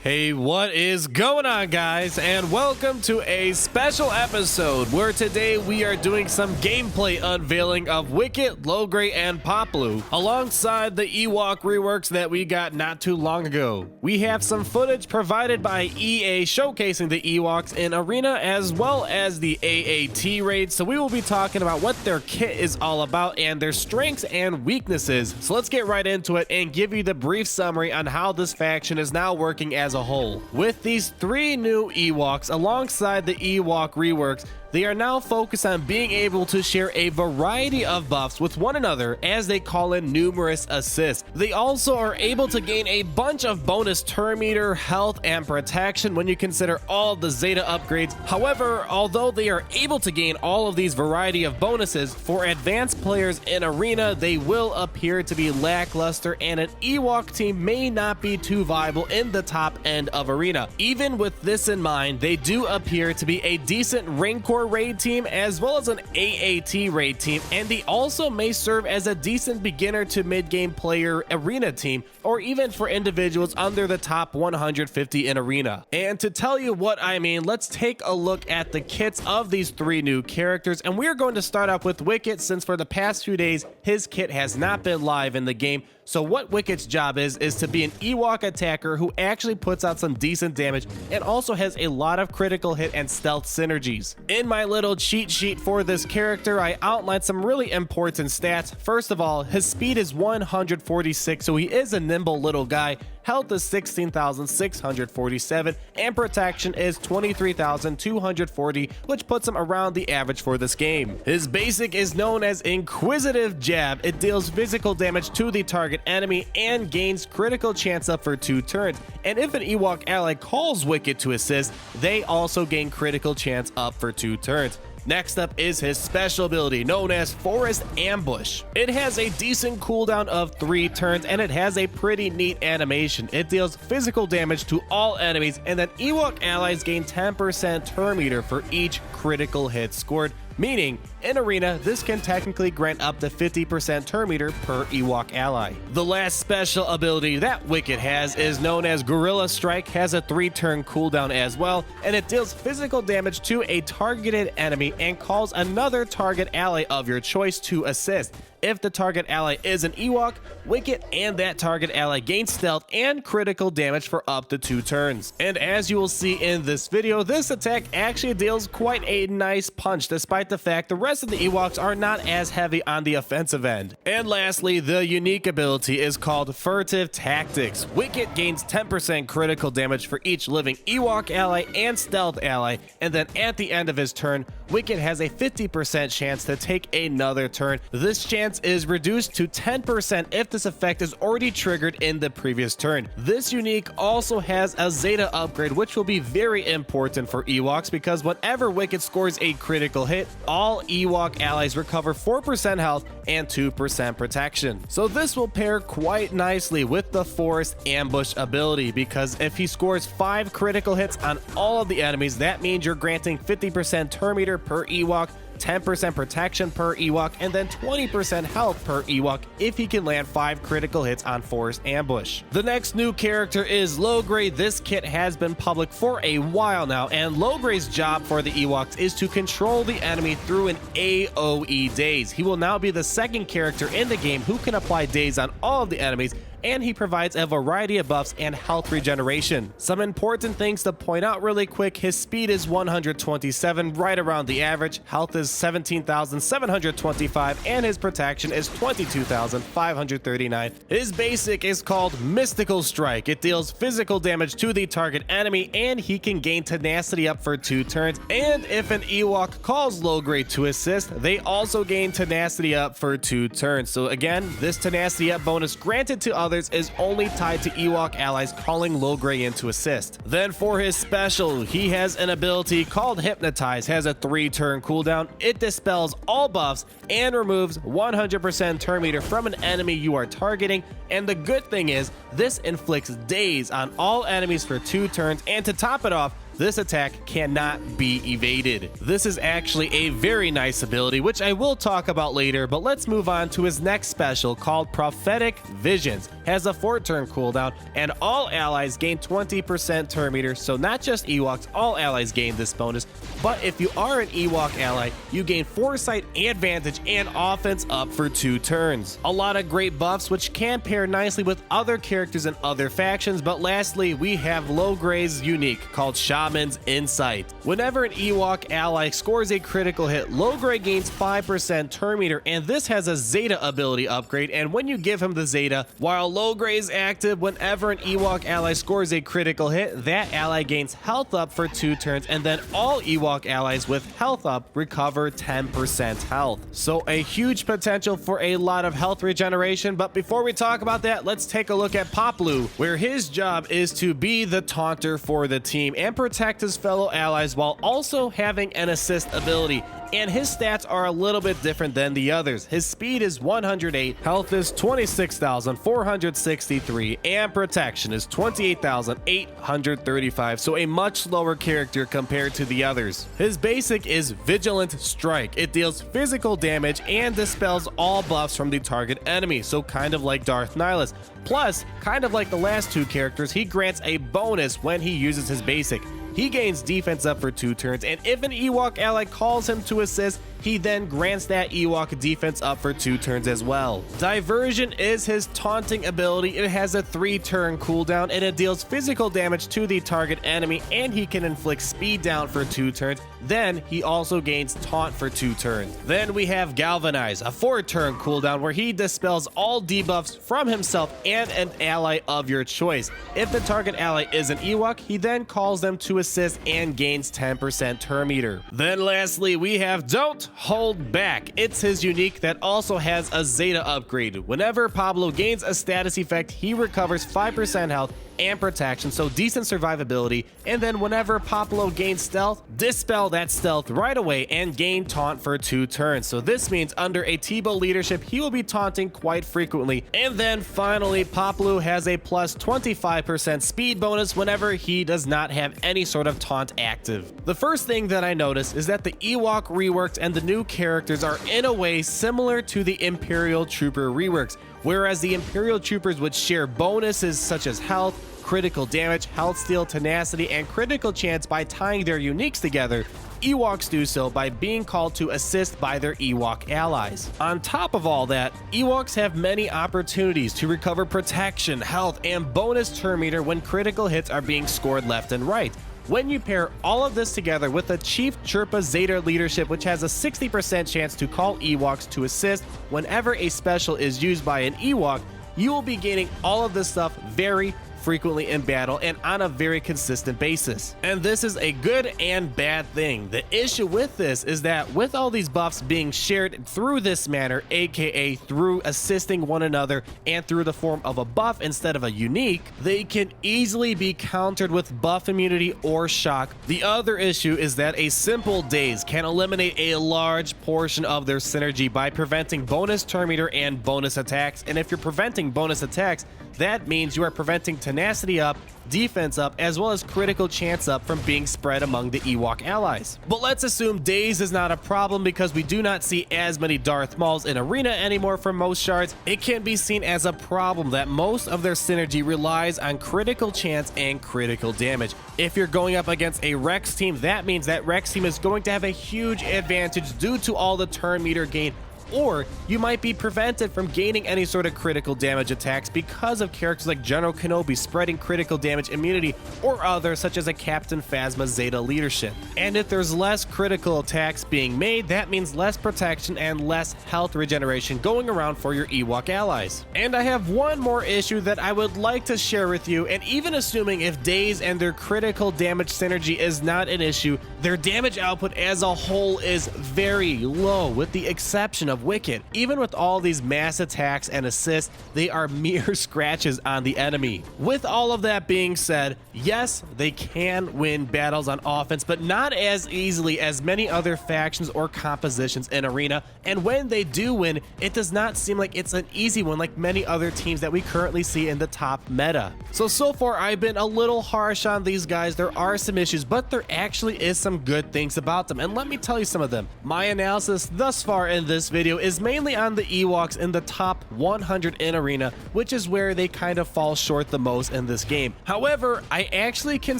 Hey, what is going on, guys, and welcome to a special episode where today we are doing some gameplay unveiling of Wicket, Logray, and Paploo alongside the Ewok reworks that we got not too long ago. We have some footage provided by EA showcasing the Ewoks in Arena as well as the AAT raid, so we will be talking about what their kit is all about and their strengths and weaknesses. So let's get right into it and give you the brief summary on how this faction is now working as a whole. With these three new Ewoks alongside the Ewok reworks, they are now focused on being able to share a variety of buffs with one another as they call in numerous assists. They also are able to gain a bunch of bonus turn meter, health, and protection when you consider all the Zeta upgrades. However, although they are able to gain all of these variety of bonuses, for advanced players in Arena, they will appear to be lackluster and an Ewok team may not be too viable in the top end of Arena. Even with this in mind, they do appear to be a decent Rancor raid team as well as an AAT raid team, and they also may serve as a decent beginner to mid-game player Arena team, or even for individuals under the top 150 in Arena. And to tell you what I mean, let's take a look at the kits of these three new characters, and we're going to start off with Wicket since for the past few days his kit has not been live in the game. So what Wicket's job is to be an Ewok attacker who actually puts out some decent damage and also has a lot of critical hit and stealth synergies. In my little cheat sheet for this character, I outlined some really important stats. First of all, his speed is 146, so he is a nimble little guy. Health is 16,647, and protection is 23,240, which puts him around the average for this game. His basic is known as Inquisitive Jab. It deals physical damage to the target enemy and gains critical chance up for 2 turns. And if an Ewok ally calls Wicket to assist, they also gain critical chance up for 2 turns. Next up is his special ability known as Forest Ambush. It has a decent cooldown of 3 turns and it has a pretty neat animation. It deals physical damage to all enemies, and then Ewok allies gain 10% turn meter for each critical hit scored. Meaning, in Arena, this can technically grant up to 50% turn meter per Ewok ally. The last special ability that Wicket has is known as Gorilla Strike, has a 3-turn cooldown as well, and it deals physical damage to a targeted enemy and calls another target ally of your choice to assist. If the target ally is an Ewok, Wicket and that target ally gain stealth and critical damage for up to 2 turns. And as you will see in this video, this attack actually deals quite a nice punch, despite the fact the rest of the Ewoks are not as heavy on the offensive end. And lastly, the unique ability is called Furtive Tactics. Wicket gains 10% critical damage for each living Ewok ally and stealth ally, and then at the end of his turn, Wicket has a 50% chance to take another turn. This chance is reduced to 10% if this effect is already triggered in the previous turn. This unique also has a Zeta upgrade, which will be very important for Ewoks because whenever Wicket scores a critical hit, all Ewok allies recover 4% health and 2% protection. So this will pair quite nicely with the Forest Ambush ability, because if he scores 5 critical hits on all of the enemies, that means you're granting 50% turn meter per Ewok, 10% protection per Ewok, and then 20% health per Ewok if he can land 5 critical hits on Forest Ambush. The next new character is Logray. This kit has been public for a while now, and Logray's job for the Ewoks is to control the enemy through an AoE daze. He will now be the second character in the game who can apply daze on all of the enemies, and he provides a variety of buffs and health regeneration. Some important things to point out really quick: his speed is 127, right around the average, health is 17,725, and his protection is 22,539. His basic is called Mystical Strike. It deals physical damage to the target enemy, and he can gain tenacity up for 2 turns, and if an Ewok calls Logray to assist, they also gain tenacity up for 2 turns. So again, this tenacity up bonus granted to others is only tied to Ewok allies calling Logray in to assist. Then for his special, he has an ability called Hypnotize, has a 3-turn cooldown. It dispels all buffs and removes 100% turn meter from an enemy you are targeting, and the good thing is this inflicts daze on all enemies for 2 turns, and to top it off, this attack cannot be evaded. This is actually a very nice ability, which I will talk about later, but let's move on to his next special called Prophetic Visions. Has a 4-turn cooldown, and all allies gain 20% turn meter, so not just Ewoks, all allies gain this bonus, but if you are an Ewok ally, you gain Foresight, Advantage, and Offense up for 2 turns. A lot of great buffs, which can pair nicely with other characters and other factions, but lastly, we have Logray's unique called Shamans Insight. Whenever an Ewok ally scores a critical hit, Logray gains 5% turn meter, and this has a Zeta ability upgrade, and when you give him the Zeta, while Logray is active, whenever an Ewok ally scores a critical hit, that ally gains health up for 2 turns, and then all Ewok allies with health up recover 10% health. So a huge potential for a lot of health regeneration, but before we talk about that, let's take a look at Paploo, where his job is to be the taunter for the team and protect his fellow allies while also having an assist ability. And his stats are a little bit different than the others. His speed is 108, health is 26,463, and protection is 28,835, so a much lower character compared to the others. His basic is Vigilant Strike. It deals physical damage and dispels all buffs from the target enemy, so kind of like Darth Nihilus. Plus, kind of like the last 2 characters, he grants a bonus when he uses his basic. He gains defense up for 2 turns, and if an Ewok ally calls him to assist, he then grants that Ewok defense up for 2 turns as well. Diversion is his taunting ability. It has a 3-turn cooldown, and it deals physical damage to the target enemy, and he can inflict speed down for 2 turns. Then he also gains taunt for 2 turns. Then we have Galvanize, a 4-turn cooldown where he dispels all debuffs from himself and an ally of your choice. If the target ally is an Ewok, he then calls them to assist and gains 10% turn meter. Then lastly, we have Don't Hold Back. It's his unique that also has a Zeta upgrade. Whenever Paploo gains a status effect, he recovers 5% health and protection, so decent survivability. And then whenever Paploo gains stealth, dispel that stealth right away and gain taunt for 2 turns. So this means under a Tebow leadership, he will be taunting quite frequently. And then finally, Paploo has a plus 25% speed bonus whenever he does not have any sort of taunt active. The first thing that I noticed is that the Ewok reworks and the new characters are in a way similar to the Imperial Trooper reworks, whereas the Imperial Troopers would share bonuses such as health, critical damage, health steal, tenacity, and critical chance by tying their uniques together. Ewoks do so by being called to assist by their Ewok allies. On top of all that, Ewoks have many opportunities to recover protection, health, and bonus turn meter when critical hits are being scored left and right. When you pair all of this together with the Chief Chirpa Zeta leadership, which has a 60% chance to call Ewoks to assist whenever a special is used by an Ewok, you will be gaining all of this stuff very frequently in battle and on a very consistent basis. And this is a good and bad thing. The issue with this is that with all these buffs being shared through this manner, aka through assisting one another and through the form of a buff instead of a unique, they can easily be countered with buff immunity or shock. The other issue is that a simple daze can eliminate a large portion of their synergy by preventing bonus turn meter and bonus attacks. And if you're preventing bonus attacks, that means you are preventing tenacity up, defense up, as well as critical chance up from being spread among the Ewok allies. But let's assume daze is not a problem because we do not see as many Darth Mauls in Arena anymore for most shards. It can be seen as a problem that most of their synergy relies on critical chance and critical damage. If you're going up against a Rex team, that means that Rex team is going to have a huge advantage due to all the turn meter gain, or you might be prevented from gaining any sort of critical damage attacks because of characters like General Kenobi spreading critical damage immunity, or others such as a Captain Phasma Zeta leadership. And if there's less critical attacks being made, that means less protection and less health regeneration going around for your Ewok allies. And I have one more issue that I would like to share with you, and even assuming if daze and their critical damage synergy is not an issue, their damage output as a whole is very low, with the exception of of Wicket. Even with all these mass attacks and assists, they are mere scratches on the enemy. With all of that being said, yes, they can win battles on offense, but not as easily as many other factions or compositions in Arena, and when they do win, it does not seem like it's an easy one like many other teams that we currently see in the top meta. So far I've been a little harsh on these guys. There are some issues, but there actually is some good things about them, and let me tell you some of them. My analysis thus far in this video is mainly on the Ewoks in the top 100 in Arena, which is where they kind of fall short the most in this game. However, I actually can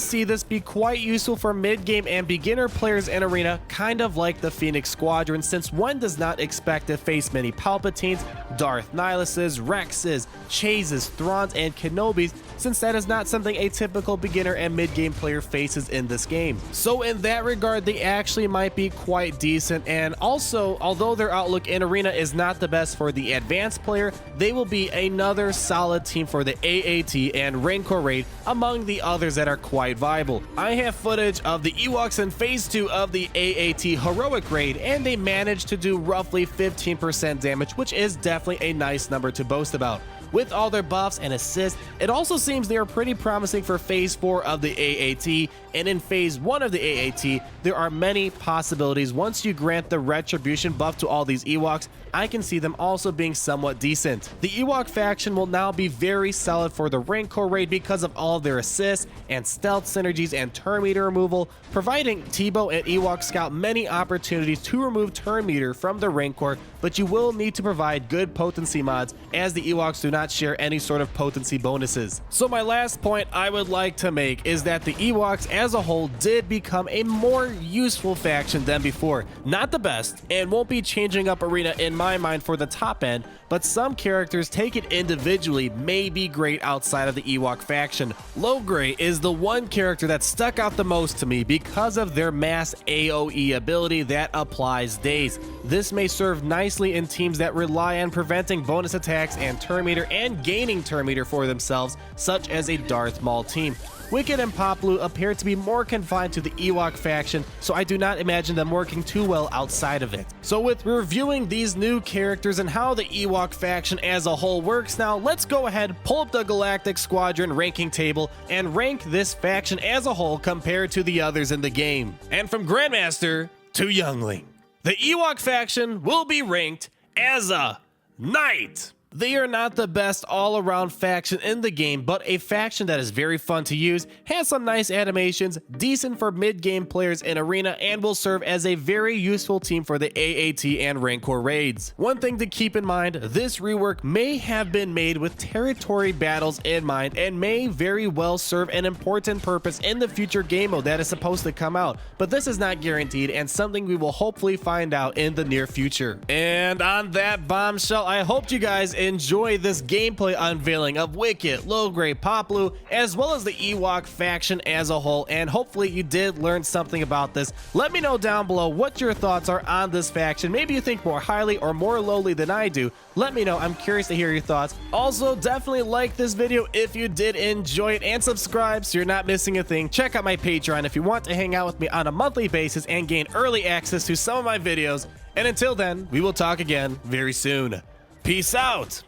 see this be quite useful for mid-game and beginner players in Arena, kind of like the Phoenix Squadron, since one does not expect to face many Palpatines, Darth Nihiluses, Rexes, Chases, Thrawns, and Kenobis, since that is not something a typical beginner and mid-game player faces in this game. So in that regard, they actually might be quite decent, and also, although their outlook in Arena is not the best for the advanced player, they will be another solid team for the AAT and Rancor raid, among the others that are quite viable. I have footage of the Ewoks in Phase 2 of the AAT Heroic raid, and they managed to do roughly 15% damage, which is definitely a nice number to boast about. With all their buffs and assists, it also seems they are pretty promising for Phase 4 of the AAT, and in Phase 1 of the AAT, there are many possibilities. Once you grant the Retribution buff to all these Ewoks, I can see them also being somewhat decent. The Ewok faction will now be very solid for the Rancor raid because of all of their assists and stealth synergies and turn meter removal, providing Tebow and Ewok Scout many opportunities to remove turn meter from the Rancor, but you will need to provide good potency mods, as the Ewoks do not share any sort of potency bonuses. So my last point I would like to make is that the Ewoks as a whole did become a more useful faction than before. Not the best, and won't be changing up Arena in my mind for the top end, but some characters taken individually may be great outside of the Ewok faction. Logray is the one character that stuck out the most to me because of their mass AoE ability that applies daze. This may serve nicely in teams that rely on preventing bonus attacks and turn meter and gaining turn meter for themselves, such as a Darth Maul team. Wicket and Paploo appear to be more confined to the Ewok faction, so I do not imagine them working too well outside of it. So with reviewing these new characters and how the Ewok faction as a whole works now, let's go ahead, pull up the Galactic Squadron ranking table, and rank this faction as a whole compared to the others in the game. And from Grandmaster to Youngling, the Ewok faction will be ranked as a Knight. They are not the best all-around faction in the game, but a faction that is very fun to use, has some nice animations, decent for mid-game players in Arena, and will serve as a very useful team for the AAT and Rancor raids. One thing to keep in mind, this rework may have been made with territory battles in mind, and may very well serve an important purpose in the future game mode that is supposed to come out, but this is not guaranteed and something we will hopefully find out in the near future. And on that bombshell, I hope you guys enjoy this gameplay unveiling of Wicket, Logray, Paploo, as well as the Ewok faction as a whole, and hopefully you did learn something about this. Let me know down below what your thoughts are on this faction. Maybe you think more highly or more lowly than I do. Let me know. I'm curious to hear your thoughts. Also, definitely like this video if you did enjoy it, and subscribe so you're not missing a thing. Check out my Patreon if you want to hang out with me on a monthly basis and gain early access to some of my videos. And until then, we will talk again very soon. Peace out!